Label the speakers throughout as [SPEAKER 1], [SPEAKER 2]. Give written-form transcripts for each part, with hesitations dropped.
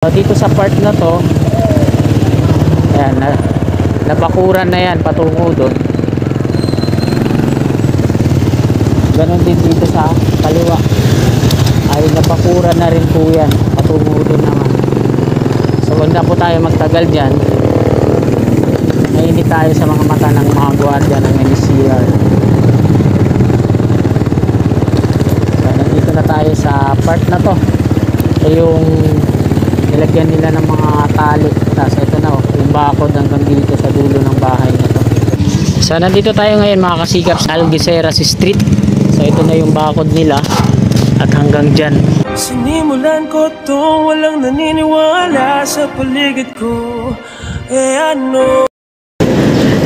[SPEAKER 1] So, dito sa part na to, ayan, nabakuran na yan patungo doon. Ganon din dito sa kaliwa ay nabakuran na rin po yan patungo doon naman. So huwag na po tayo magtagal dyan, mainit tayo sa mga mata ng mga gwardiya ng NCR. So nandito na tayo sa part na to. Ito yung nilagyan nila ng mga tali, tapos ito na yung bakod hanggang dito sa dulo ng bahay na to. So nandito tayo ngayon mga kasikap sa Algeciras Street. So ito na yung bakod nila at hanggang dyan.
[SPEAKER 2] Sinimulan ko to, walang naniniwala sa paligid ko. Ano?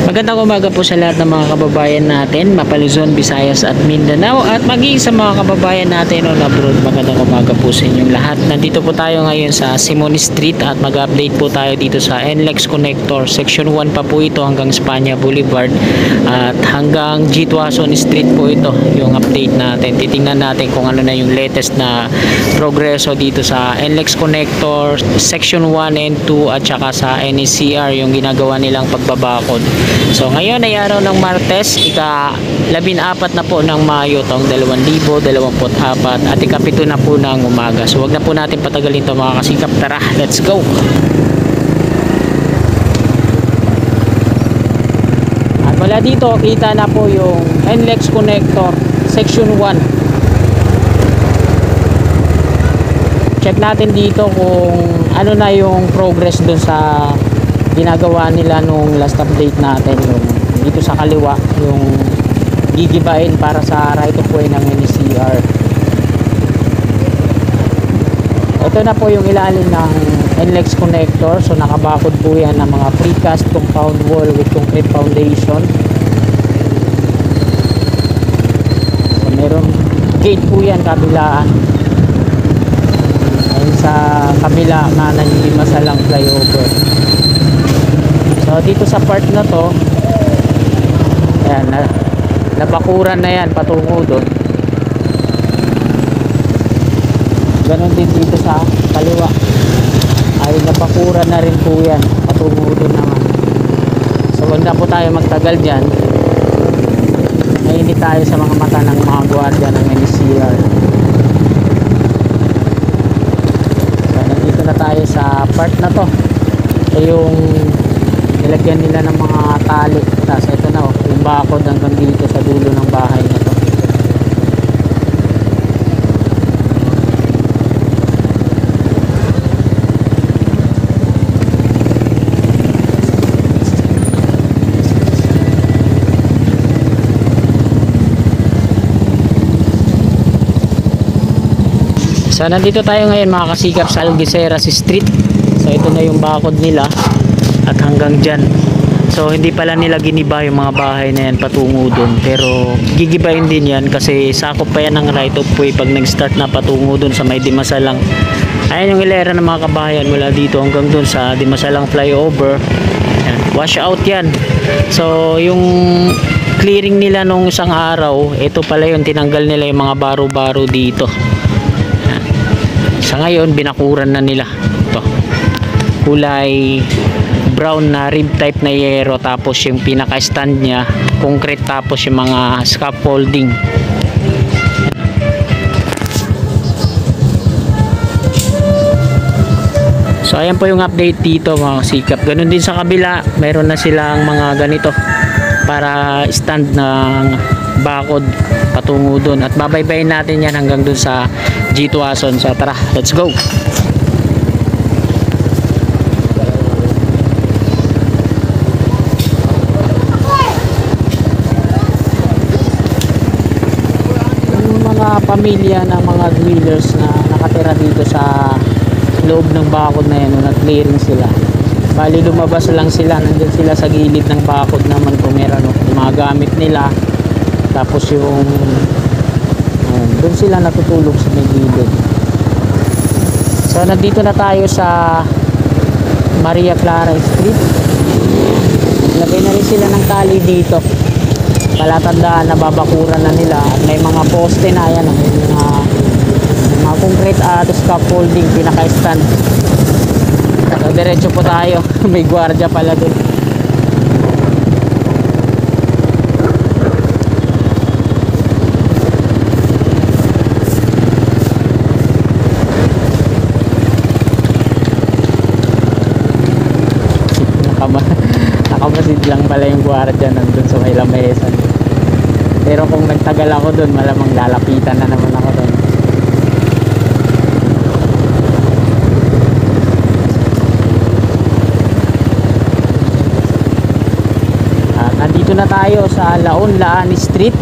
[SPEAKER 1] Magandang umaga po sa lahat ng mga kababayan natin, Mapa Luzon, Visayas at Mindanao, at maging sa mga kababayan natin on abroad. Magandang umaga po sa inyong lahat. Nandito po tayo ngayon sa Simon Street at mag-update po tayo dito sa NLEX Connector. Section 1 pa po ito hanggang Spania Boulevard at hanggang G. Tuason Street po ito yung update natin. Titingnan natin kung ano na yung latest na progreso dito sa NLEX Connector Section 1 and 2 at saka sa NCR yung ginagawa nilang pagbabakod. So ngayon ay araw ng Martes, ika-14 na po ng Mayo taong 2024 at ika-7 na po ng umaga. So wag na po natin patagalin ito mga kasikap. Tara, let's go! At wala dito, kita na po yung NLEX Connector Section 1. Check natin dito kung ano na yung progress dun sa ginagawa nila nung last update natin, yung dito sa kaliwa yung gigibain para sa right of way ng NCR. Ito na po yung ilalim ng NLEX Connector. So nakabakod po yan ng mga precast compound wall with concrete foundation. So meron gate po yan kabilaan, ayun sa kabila na hindi masalang flyover. So dito sa part na to, ayan, nabakuran na yan patungo doon. Ganon din dito sa kaliwa ay nabakuran na rin po yan patungo doon naman. So huwag na po tayo magtagal dyan, mainit tayo sa mga mata ng mga gwardiya ng NCR. So nandito na tayo sa part na to. Ito yung nilagyan nila ng mga tali, tapos ito na yung bakod hanggang dito sa dulo ng bahay na to. So nandito tayo ngayon mga kasikap sa Algeciras Street. So ito na yung bakod nila at hanggang dyan. So hindi pala nila giniba yung mga bahay na yan patungo doon, pero gigibayin din yan kasi sakop pa yan ng right of way pag nag-start na patungo doon sa may Dimasalang. Ayan yung hilera ng mga kabahayan mula dito hanggang doon sa Dimasalang flyover. Ayan, wash out yan. So yung clearing nila nung isang araw, ito pala yung tinanggal nila yung mga baro-baro dito. Ayan. Sa ngayon binakuran na nila ito, kulay brown na rib type na yero, tapos yung pinaka stand nya concrete, tapos yung mga scaffolding. So ayan po yung update dito mga kasikap. Ganun din sa kabila, mayroon na silang mga ganito para stand ng bakod patungo dun, at babaybayin natin yan hanggang dun sa G. Tuason. So tara, let's go! Pamilya ng mga dwellers na nakatira dito sa loob ng bakod na yan, nag-clearing sila. Bali lumabas lang sila, nandun sila sa gilid ng bakod naman kung meron yung mga gamit nila, tapos yung doon sila natutulog sa may gilid. So nandito na tayo sa Maria Clara Street. Lagay na rin sila ng tali dito, palatandaan na babakuran na nila, at may mga poste na yan, may mga concrete at scaffolding pinaka-stand. diretso po tayo. May gwardiya pala dun. Nakamasid lang pala yung gwardiya nandun sa may lamesa. Pero kung nagtagal ako dun, malamang lalapitan na naman ako dun. Nandito na tayo sa Laon-Laan Street.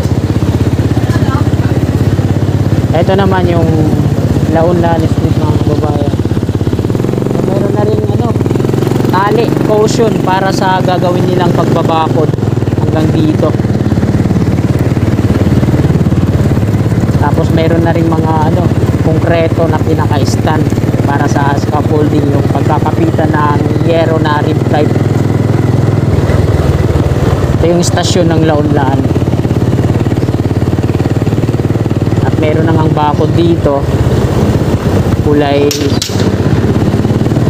[SPEAKER 1] Ito naman yung Laon-Laan Street, mga kababayan. So, meron na rin tali, caution para sa gagawin nilang pagbabakod hanggang dito. Tapos meron na rin mga konkreto na pinaka-stand para sa scaffolding, yung pagkakapitan ng yero na rib type. Ito yung istasyon ng Laon-Laan. At meron na ngang bakod dito, kulay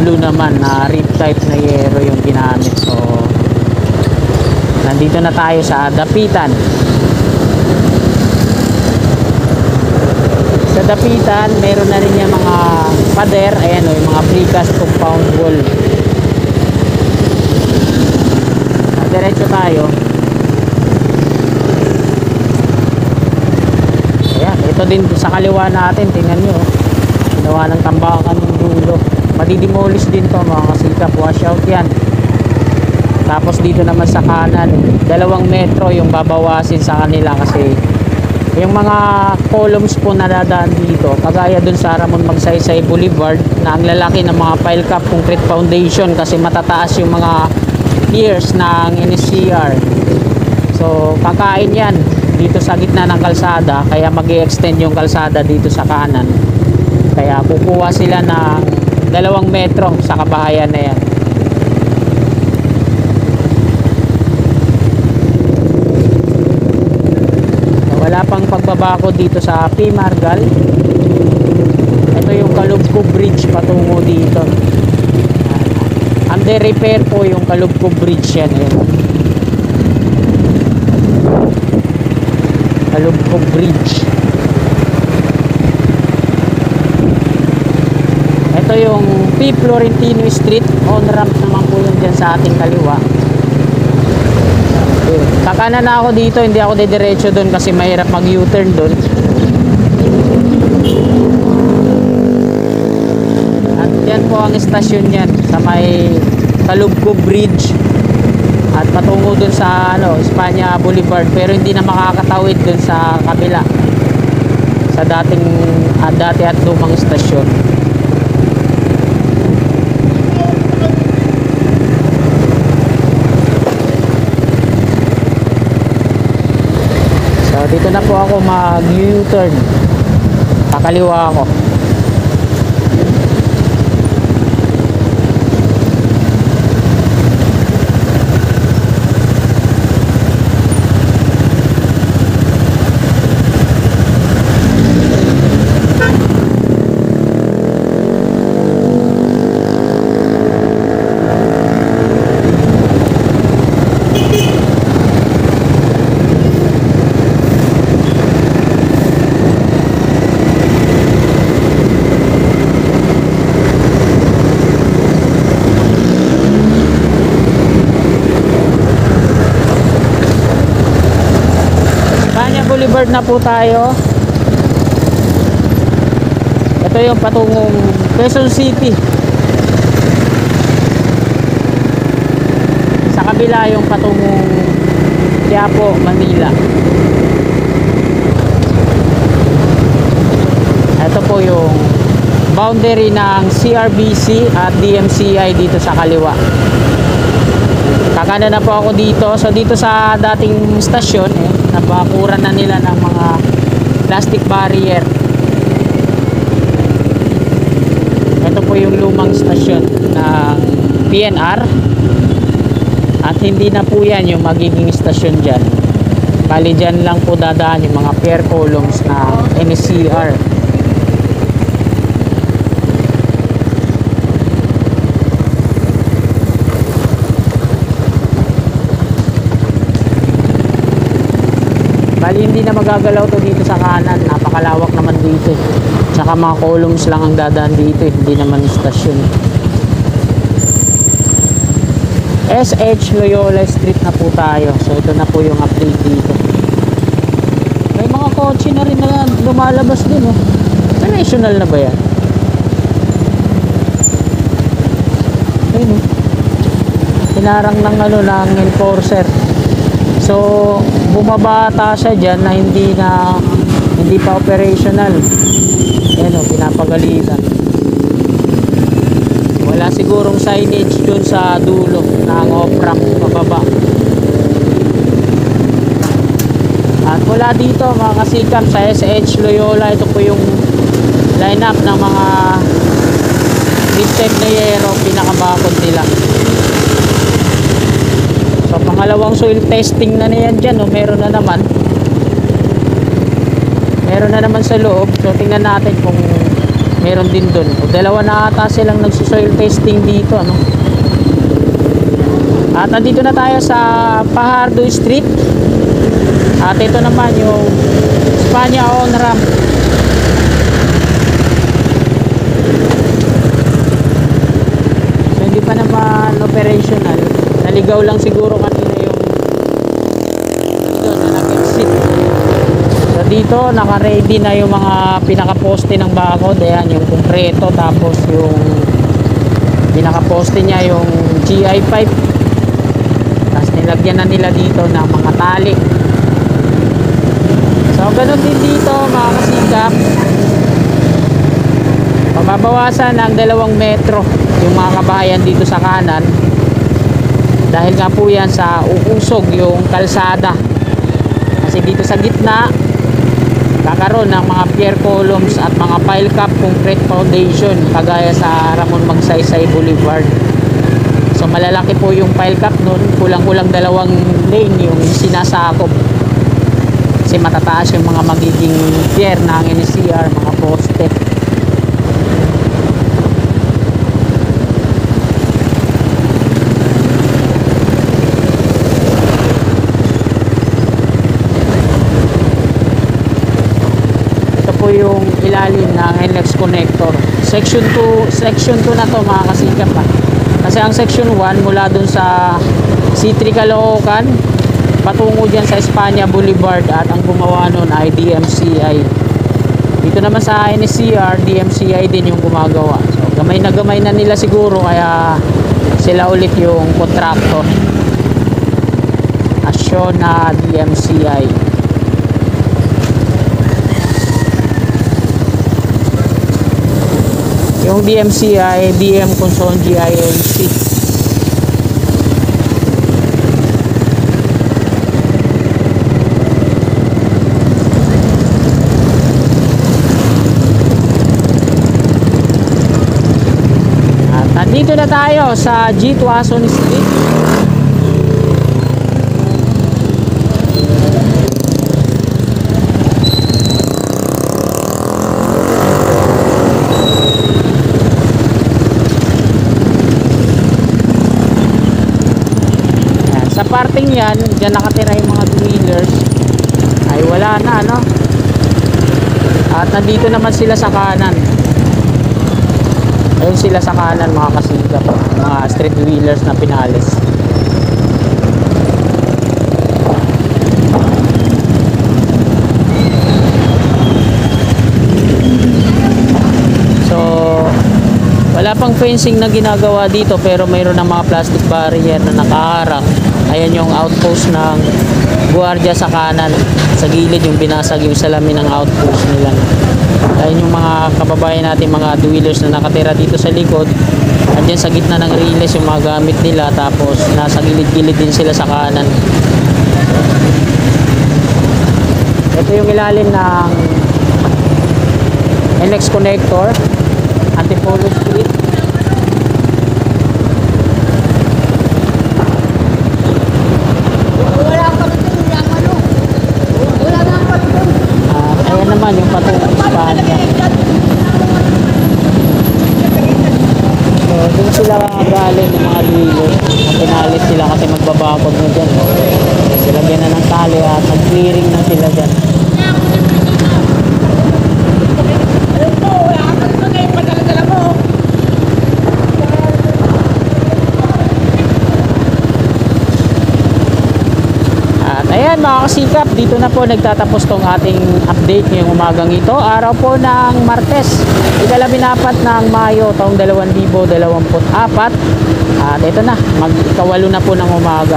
[SPEAKER 1] blue naman, na rib type na yero yung ginamit. So nandito na tayo sa dapitan. Sa dapitan meron na rin yung mga pader, ayan yung mga precast compound wall. Diretso tayo. Ayan, ito din sa kaliwa natin, tingnan nyo, ginawa ng tambakan ng dulo. Madidemolish din to, mga kasikap, washout yan. Tapos dito naman sa kanan, 2 metro yung babawasin sa kanila, kasi yung mga columns po na dadaan dito, kagaya dun sa Ramon Magsaysay Boulevard, na ang lalaki ng mga pile cap concrete foundation kasi matataas yung mga piers ng NSCR. So kakain yan dito sa gitna ng kalsada, kaya mag-i-extend yung kalsada dito sa kanan. Kaya kukuha sila ng 2 metro sa kabahayan na yan. Wala pang pagbabako dito sa P. Margal. Ito yung Calubco Bridge patungo dito. Under repair po yung Calubco Bridge yan. Calubco Bridge. Ito yung P. Florentino Street. On-ramp naman po yun dyan sa ating kaliwa. Kakanan na ako dito, hindi ako didiretso doon kasi mahirap mag U-turn doon. At yan po ang istasyon yan sa may Calubco Bridge at patungo doon sa Espanya Boulevard, pero hindi na makakatawid doon sa kabila sa dati at lumang istasyon. Dito na po ako mag U-turn. Kakaliwa ako. Boulevard na po tayo. Ito yung patungong Quezon City. Sa kabila yung patungong Quiapo, Manila. Ito po yung boundary ng CRBC at DMCI dito sa kaliwa. Kakanan na po ako dito. So dito sa dating stasyon, napakuran na nila ng mga plastic barrier. Ito po yung lumang stasyon ng PNR. At hindi na po yan yung magiging stasyon dyan. Bali dyan lang po dadaan yung mga pier columns na NSCR. Bali hindi na magagalaw to dito sa kanan, napakalawak naman dito. Tsaka mga columns lang ang dadaan dito, hindi naman stasyon. SH Loyola Street na po tayo. So ito na po yung update dito. May mga kotse na rin na lumalabas din oh. National na ba yan? Ayun oh. Pinarang ng ano ng enforcer. So bumaba ata siya dyan na hindi pa operational. Ayan o, pinapagalitan. Wala sigurong signage dun sa dulo ng off-ramp pababa. At wala dito mga kasikap sa SH Loyola. Ito po yung lineup ng mga mid-type na yero, pinakabakod nila. So pangalawang soil testing na yan dyan oh. Meron na naman sa loob. So tingnan natin kung meron din dun. O, dalawa na ata silang nagsusoil testing dito ano? At nandito na tayo sa Fajardo Street. At ito naman yung Espanya on ramp. So hindi pa naman operational. Naligaw lang siguro kanina yung doon na nag-exit. So dito naka-ready na yung mga pinaka-poste ng bakod. Ayan yung konkreto, tapos yung pinaka-poste niya yung GI pipe. Tapos nilagyan na nila dito ng mga tali. So ganun din dito mga kasikap. Mababawasan ng 2 metro yung mga kabahayan dito sa kanan. Dahil nga po yan sa uusog yung kalsada. Kasi dito sa gitna kakaroon ng mga pier columns at mga pile cap concrete foundation kagaya sa Ramon Magsaysay Boulevard. So malalaki po yung pile cap nun. Kulang-kulang 2 lane yung sinasakop. Kasi matataas yung mga magiging pier ng NCR, mga poste. Ito po yung ilalim ng NLEX connector. Section 2 na to mga kasikap ha. Kasi ang section 1 mula dun sa C3 Caloocan patungo dyan sa Espanya Boulevard, at ang gumawa nun ay DMCI. Dito naman sa NCR, DMCI din yung gumagawa. So gamay na nila siguro, kaya sila ulit yung contractor. Asyo na DMCI. Yung DMCI, DM Conson GINC. Dito na tayo sa G. Tuason Street. Ayan, sa parting yan, dyan nakatira yung mga two-wheelers ay wala na ano. At nandito naman sila sa kanan. Ayun sila sa kanan mga kasikap, mga street wheelers na pinalis. So wala pang fencing na ginagawa dito, pero mayroon ng mga plastic barrier na nakaharang. Ayan yung outpost ng guardia sa kanan. Sa gilid yung binasag yung salamin ng outpost nila. Ayun yung mga kababayan natin, mga two-wheelers na nakatira dito sa likod. At dyan sa gitna ng riles yung mga gamit nila, tapos nasa gilid-gilid din sila sa kanan. Ito yung ilalim ng NLEX connector, Antipolo Street. Ayan naman yung patungong Espanya. So, dun sila galing ng mga dealers. Pinalis sila kasi magbabakod na dyan. Silagyan na ng tali at nag-clearing na sila dyan. Ayan mga kasikap, dito na po nagtatapos tong ating update ngayong umagang ito. Araw po ng Martes, ika-14 ng Mayo taong 2024. At ito na, mag-ikawalo na po ng umaga.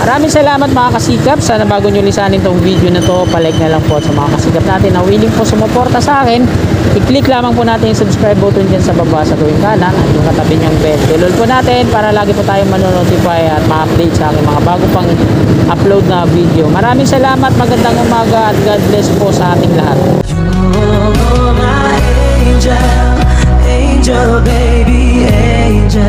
[SPEAKER 1] Maraming salamat mga kasikap. Sana bago nyo lisanin tong video na to, palike na lang po sa mga kasikap natin na willing po sumuporta sa akin. I-click lamang po natin yung subscribe button dyan sa baba sa gawing kanan at yung katabi niyang bell. Dilol po natin para lagi po tayong manonotify at ma-update sa aking mga bago pang upload na video. Maraming salamat, magandang umaga at God bless po sa ating lahat.
[SPEAKER 2] You're my angel, angel baby, angel.